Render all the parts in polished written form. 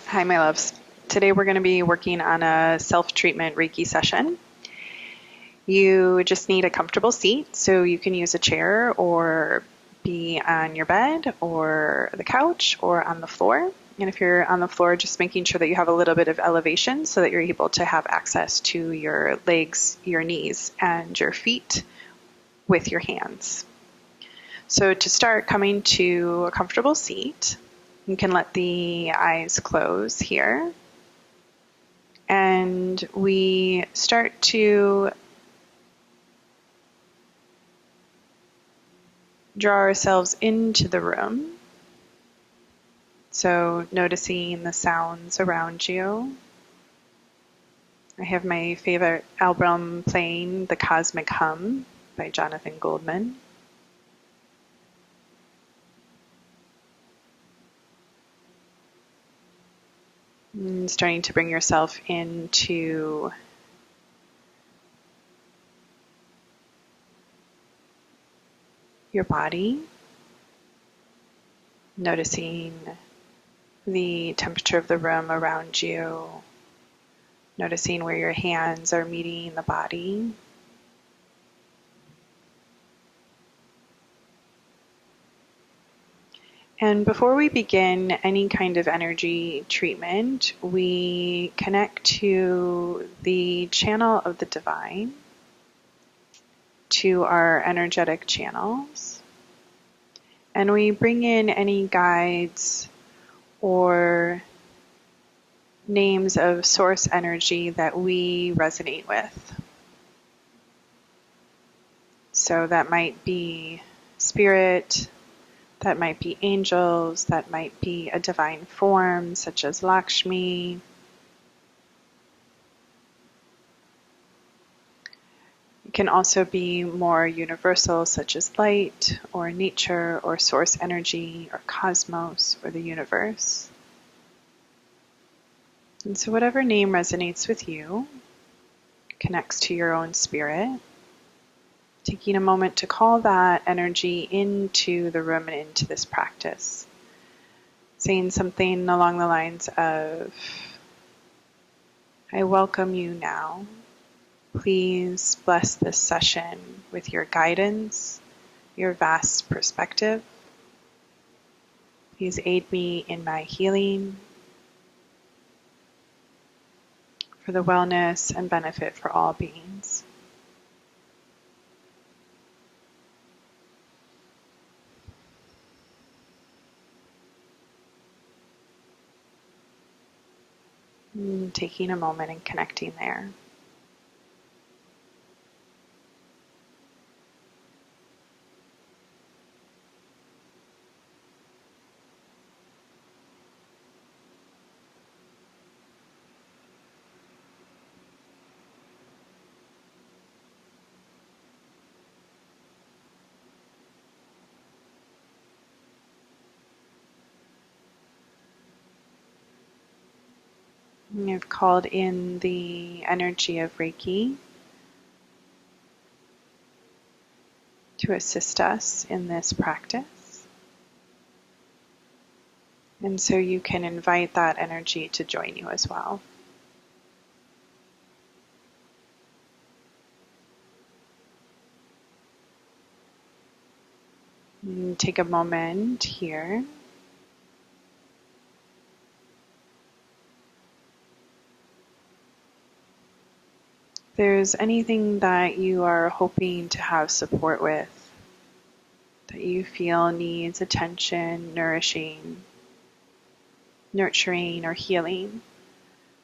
Hi, my loves. Today we're going to be working on a self-treatment Reiki session. You just need a comfortable seat, so you can use a chair or be on your bed or the couch or on the floor. And if you're on the floor, just making sure that you have a little bit of elevation so that you're able to have access to your legs, your knees, and your feet with your hands. So to start, coming to a comfortable seat, you can let the eyes close here. And we start to draw ourselves into the room. So noticing the sounds around you. I have my favorite album playing, The Cosmic Hum by Jonathan Goldman. And starting to bring yourself into your body, noticing the temperature of the room around you, noticing where your hands are meeting the body. And before we begin any kind of energy treatment, we connect to the channel of the divine, to our energetic channels, and we bring in any guides or names of source energy that we resonate with. So that might be spirit, that might be angels, that might be a divine form such as Lakshmi. It can also be more universal such as light or nature or source energy or cosmos or the universe. And so whatever name resonates with you, connects to your own spirit, taking a moment to call that energy into the room and into this practice. Saying something along the lines of, I welcome you now. Please bless this session with your guidance, your vast perspective. Please aid me in my healing for the wellness and benefit for all beings. And taking a moment and connecting there. You've called in the energy of Reiki to assist us in this practice. And so you can invite that energy to join you as well. And take a moment here. If there's anything that you are hoping to have support with, that you feel needs attention, nurturing, or healing,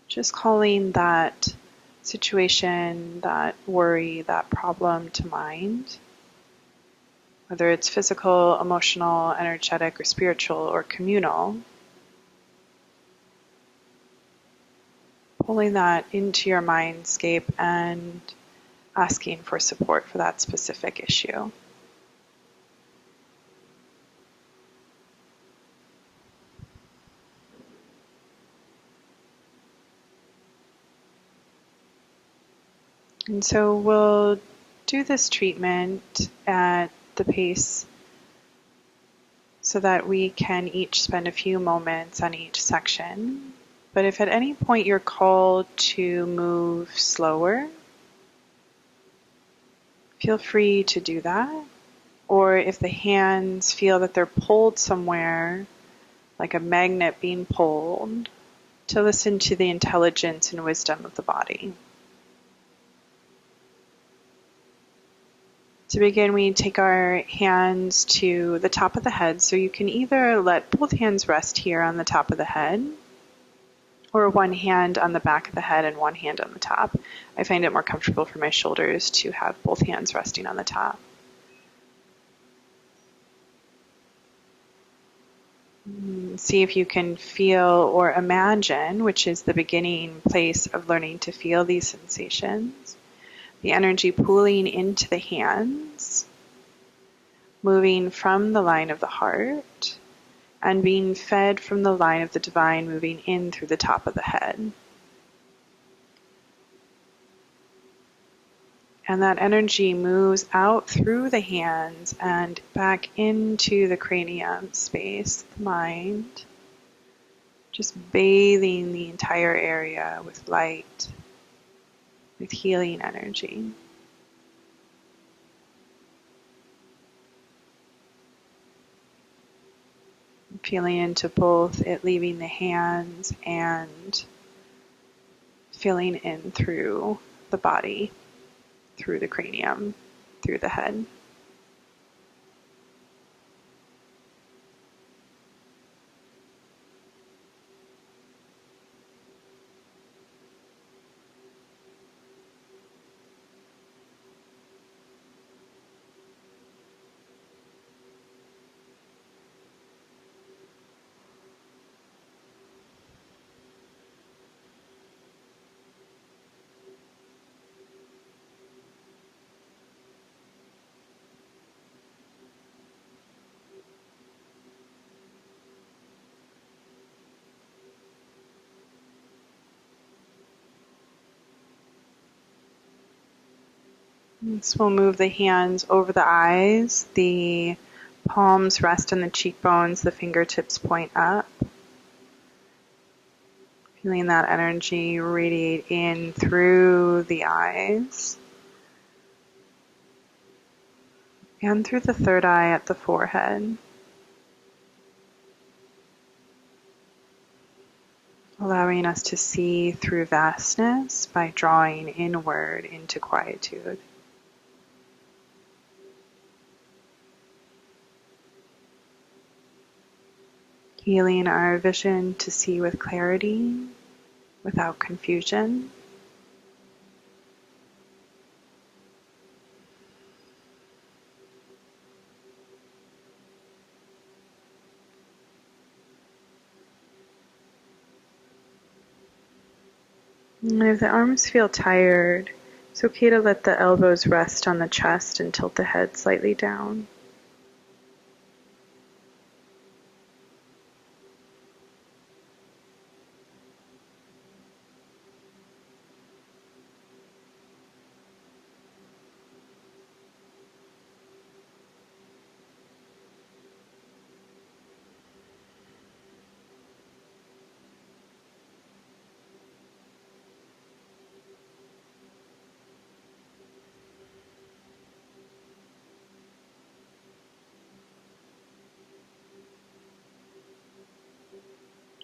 just calling that situation, that worry, that problem to mind, whether it's physical, emotional, energetic, or spiritual, or communal, pulling that into your mindscape and asking for support for that specific issue. And so we'll do this treatment at the pace so that we can each spend a few moments on each section. But if at any point you're called to move slower, feel free to do that. Or if the hands feel that they're pulled somewhere, like a magnet being pulled, to listen to the intelligence and wisdom of the body. To begin, we take our hands to the top of the head. So you can either let both hands rest here on the top of the head, or one hand on the back of the head and one hand on the top. I find it more comfortable for my shoulders to have both hands resting on the top. See if you can feel or imagine, which is the beginning place of learning to feel these sensations, the energy pooling into the hands, moving from the line of the heart, and being fed from the line of the divine, moving in through the top of the head. And that energy moves out through the hands and back into the cranium space, the mind, just bathing the entire area with light, with healing energy. Feeling into both it leaving the hands and filling in through the body, through the cranium, through the head. So we'll move the hands over the eyes, the palms rest on the cheekbones, the fingertips point up. Feeling that energy radiate in through the eyes and through the third eye at the forehead. Allowing us to see through vastness by drawing inward into quietude. Healing our vision to see with clarity, without confusion. And if the arms feel tired, it's okay to let the elbows rest on the chest and tilt the head slightly down.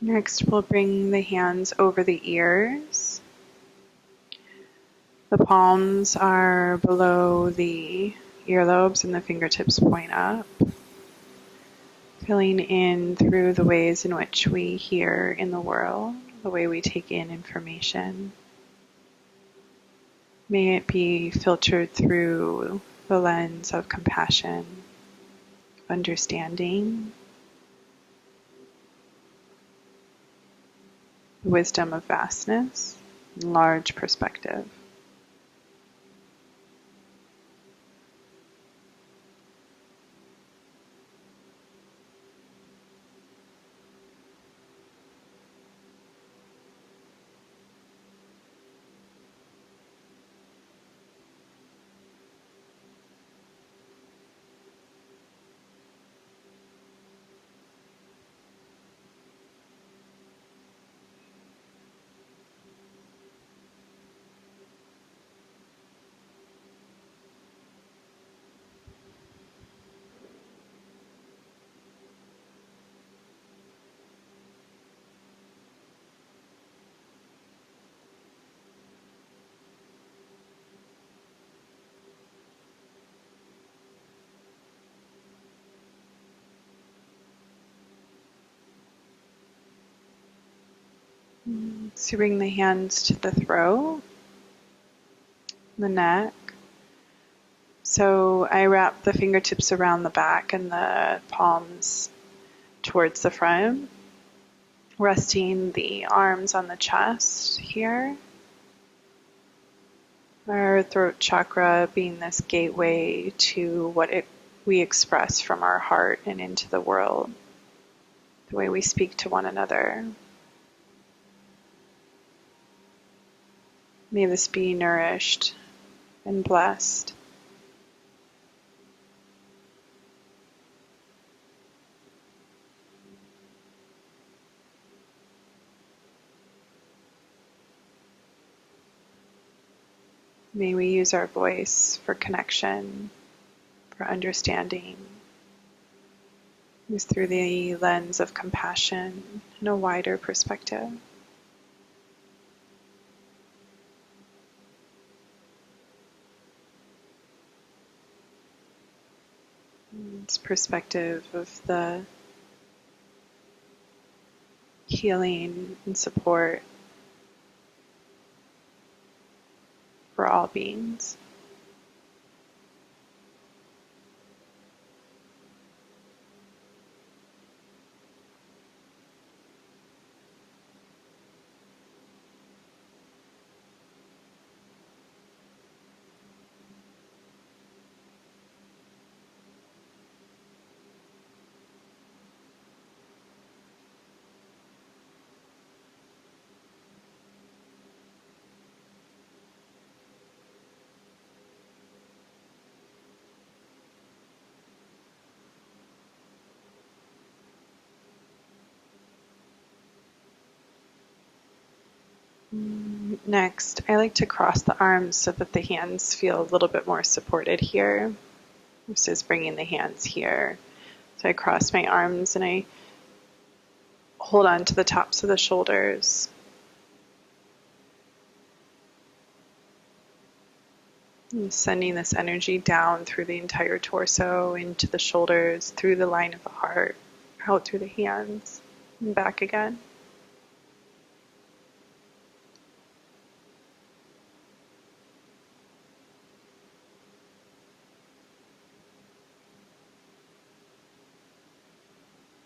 Next, we'll bring the hands over the ears. The palms are below the earlobes and the fingertips point up. Filling in through the ways in which we hear in the world, the way we take in information. May it be filtered through the lens of compassion, understanding, wisdom of vastness, and large perspective. So bring the hands to the throat, the neck. So I wrap the fingertips around the back and the palms towards the front, resting the arms on the chest here. Our throat chakra being this gateway to we express from our heart and into the world, the way we speak to one another. May this be nourished and blessed. May we use our voice for connection, for understanding, is through the lens of compassion and a wider perspective. It's perspective of the healing and support for all beings. Next, I like to cross the arms so that the hands feel a little bit more supported here. This is bringing the hands here. So I cross my arms and I hold on to the tops of the shoulders. And sending this energy down through the entire torso, into the shoulders, through the line of the heart, out through the hands, and back again.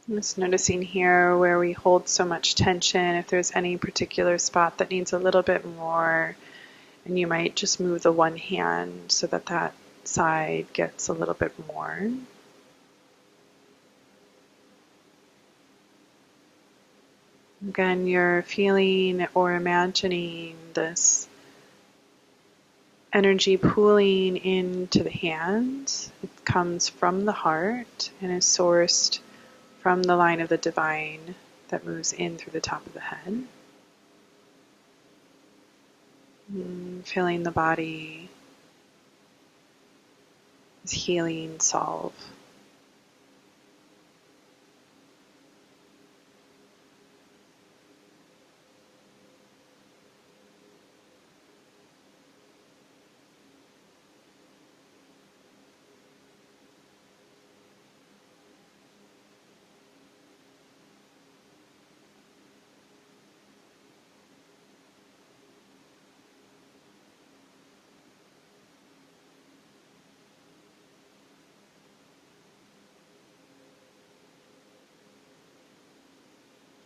Just noticing here where we hold so much tension, if there's any particular spot that needs a little bit more, and you might just move the one hand so that that side gets a little bit more. Again, you're feeling or imagining this energy pooling into the hands. It comes from the heart and is sourced from the line of the divine that moves in through the top of the head. Feeling the body as healing solve.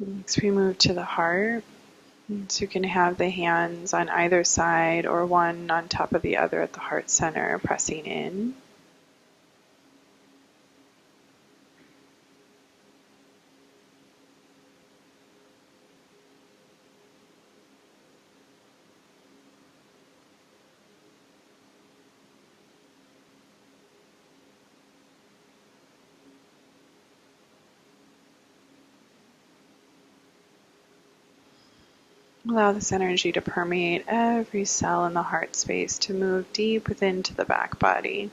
Next we move to the heart. So you can have the hands on either side or one on top of the other at the heart center, pressing in. Allow this energy to permeate every cell in the heart space, to move deep within to the back body.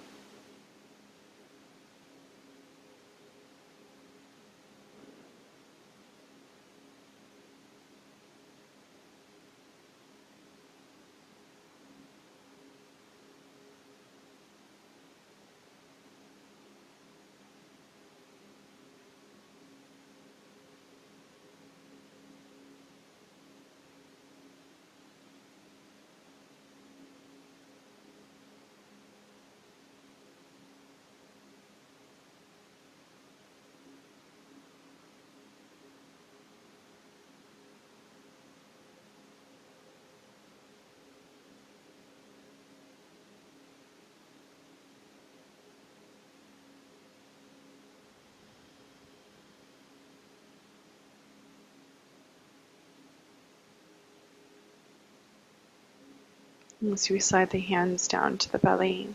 As we slide the hands down to the belly.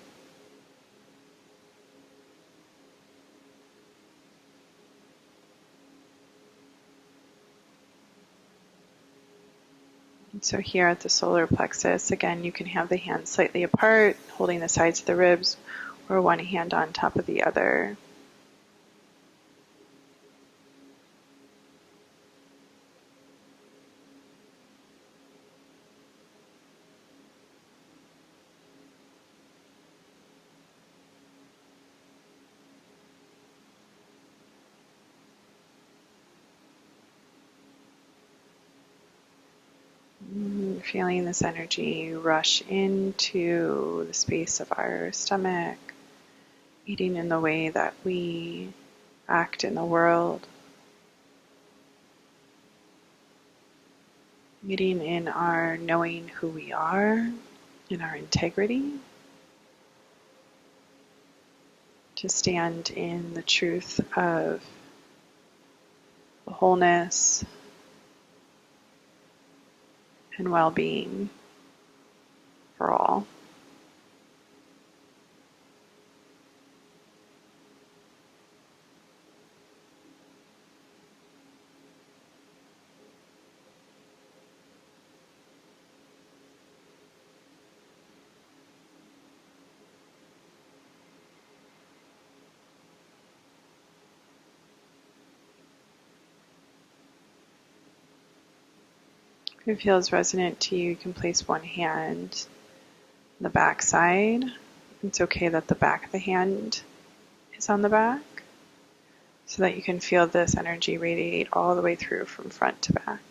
And so here at the solar plexus, again, you can have the hands slightly apart, holding the sides of the ribs, or one hand on top of the other. Feeling this energy rush into the space of our stomach, eating in the way that we act in the world, meeting in our knowing who we are, in our integrity, to stand in the truth of the wholeness and well-being for all. If it feels resonant to you, you can place one hand on the back side. It's okay that the back of the hand is on the back, so that you can feel this energy radiate all the way through from front to back.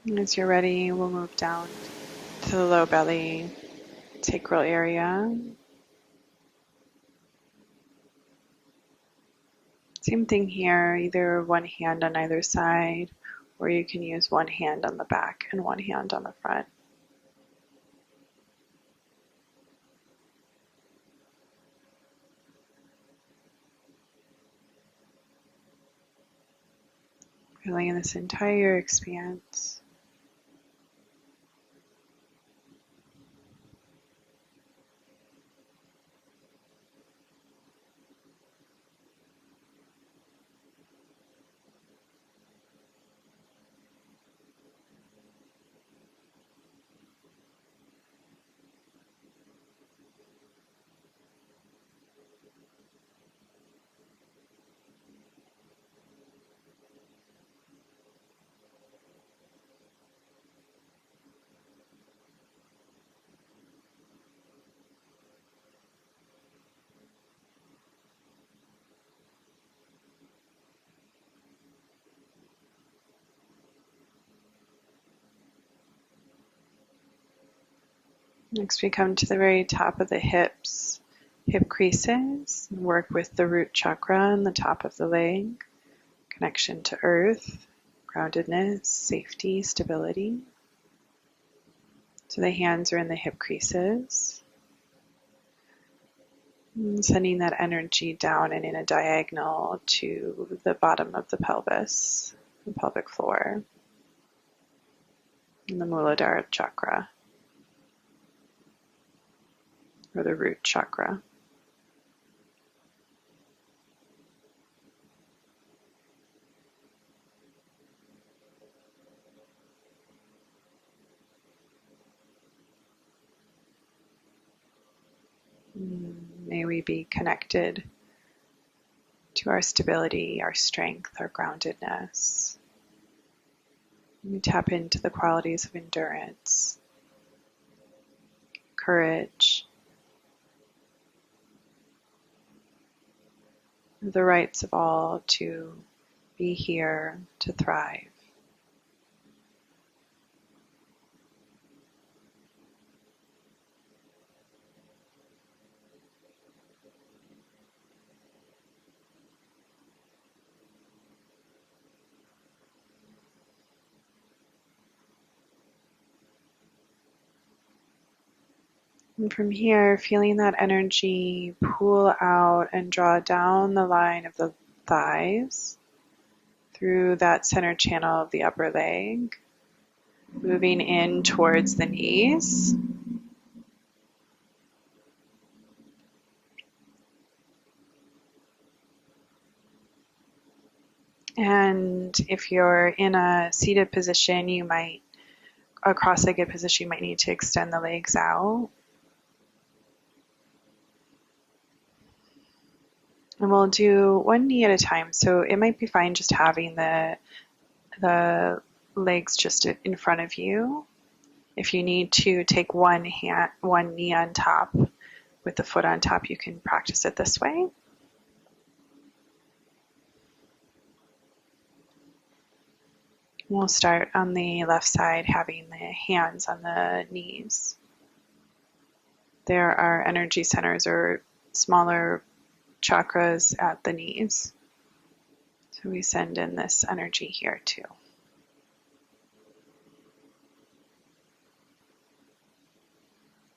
And as you're ready, we'll move down to the low belly, sacral area. Same thing here, either one hand on either side, or you can use one hand on the back and one hand on the front. Feeling this entire expanse. Next we come to the very top of the hips, hip creases. Work with the root chakra on the top of the leg. Connection to earth, groundedness, safety, stability. So the hands are in the hip creases. And sending that energy down and in a diagonal to the bottom of the pelvis, the pelvic floor, and the Muladhara chakra, or the root chakra. May we be connected to our stability, our strength, our groundedness. We tap into the qualities of endurance, courage, the rights of all to be here, to thrive. And from here, feeling that energy pool out and draw down the line of the thighs through that center channel of the upper leg, moving in towards the knees. And if you're in a seated position, a cross-legged position, you might need to extend the legs out. And we'll do one knee at a time. So it might be fine just having the legs just in front of you. If you need to take one knee on top with the foot on top, you can practice it this way. We'll start on the left side, having the hands on the knees. There are energy centers or smaller chakras at the knees. So we send in this energy here too.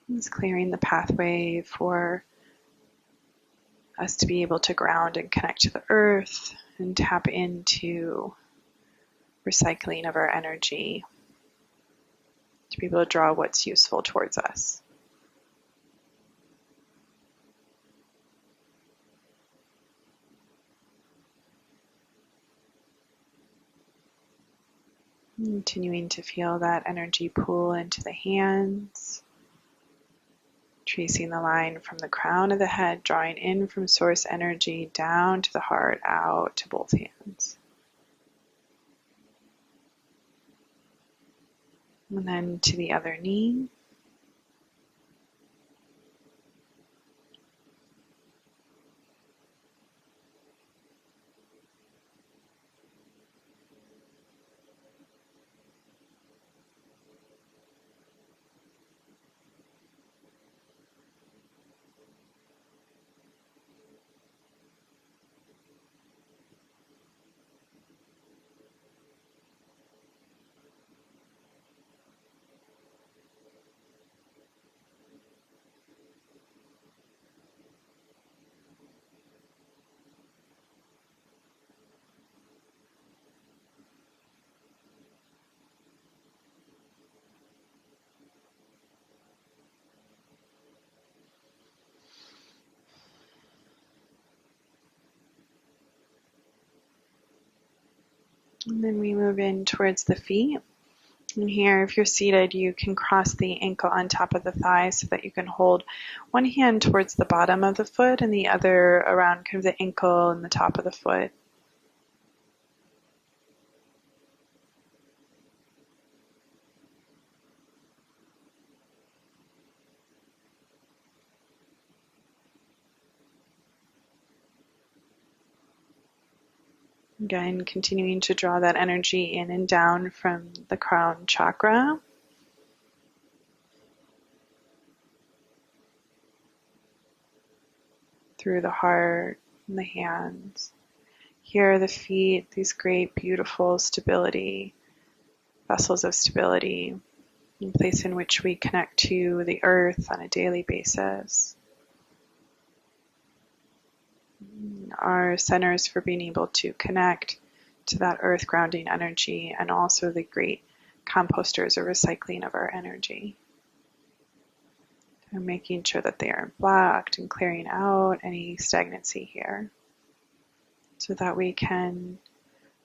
It's clearing the pathway for us to be able to ground and connect to the earth and tap into recycling of our energy to be able to draw what's useful towards us. Continuing to feel that energy pool into the hands, tracing the line from the crown of the head, drawing in from source energy down to the heart, out to both hands. And then to the other knee. And then we move in towards the feet. And here, if you're seated, you can cross the ankle on top of the thigh so that you can hold one hand towards the bottom of the foot and the other around kind of the ankle and the top of the foot. Again, continuing to draw that energy in and down from the crown chakra. Through the heart and the hands. Here are the feet, these great, beautiful stability, vessels of stability, a place in which we connect to the earth on a daily basis. Our centers for being able to connect to that earth grounding energy, and also the great composters or recycling of our energy. And making sure that they are blocked and clearing out any stagnancy here, so that we can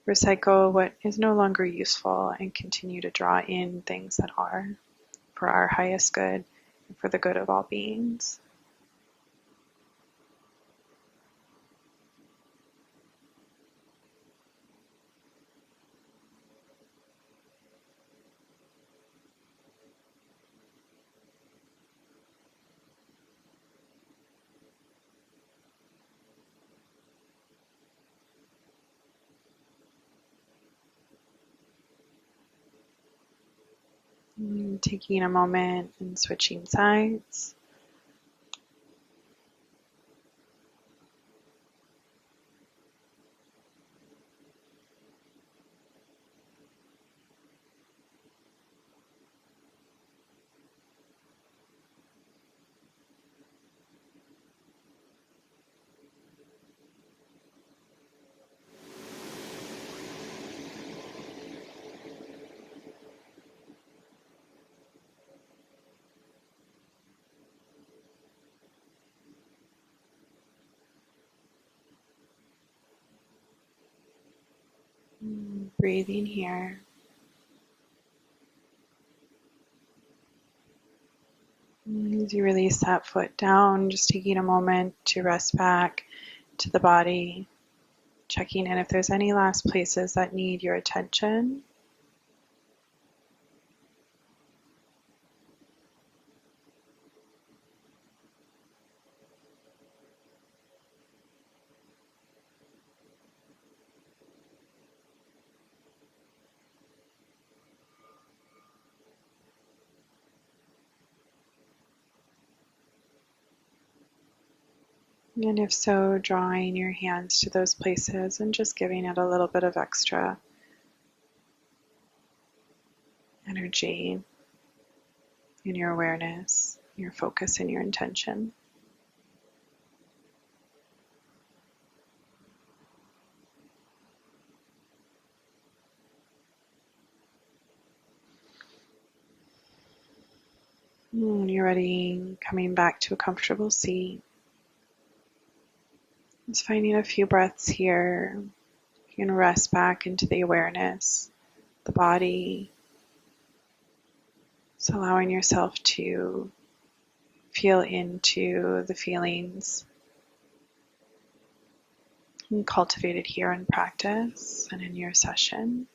recycle what is no longer useful and continue to draw in things that are for our highest good and for the good of all beings. And taking a moment and switching sides. Breathing here. As you release that foot down, just taking a moment to rest back to the body, checking in if there's any last places that need your attention. And if so, drawing your hands to those places and just giving it a little bit of extra energy in your awareness, your focus, and your intention. When you're ready, coming back to a comfortable seat. Just finding a few breaths here. You can rest back into the awareness, the body. Just allowing yourself to feel into the feelings and cultivated here in practice and in your session.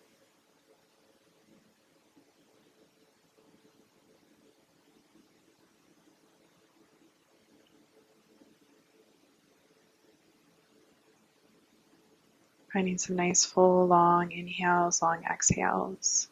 Finding some nice full long inhales, long exhales.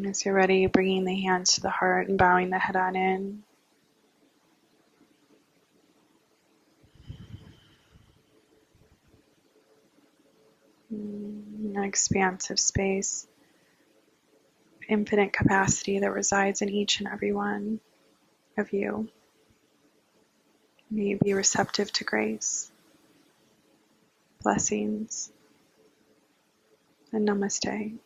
As you're ready, bringing the hands to the heart and bowing the head on in. An expansive space, infinite capacity that resides in each and every one of you. May you be receptive to grace, blessings, and namaste.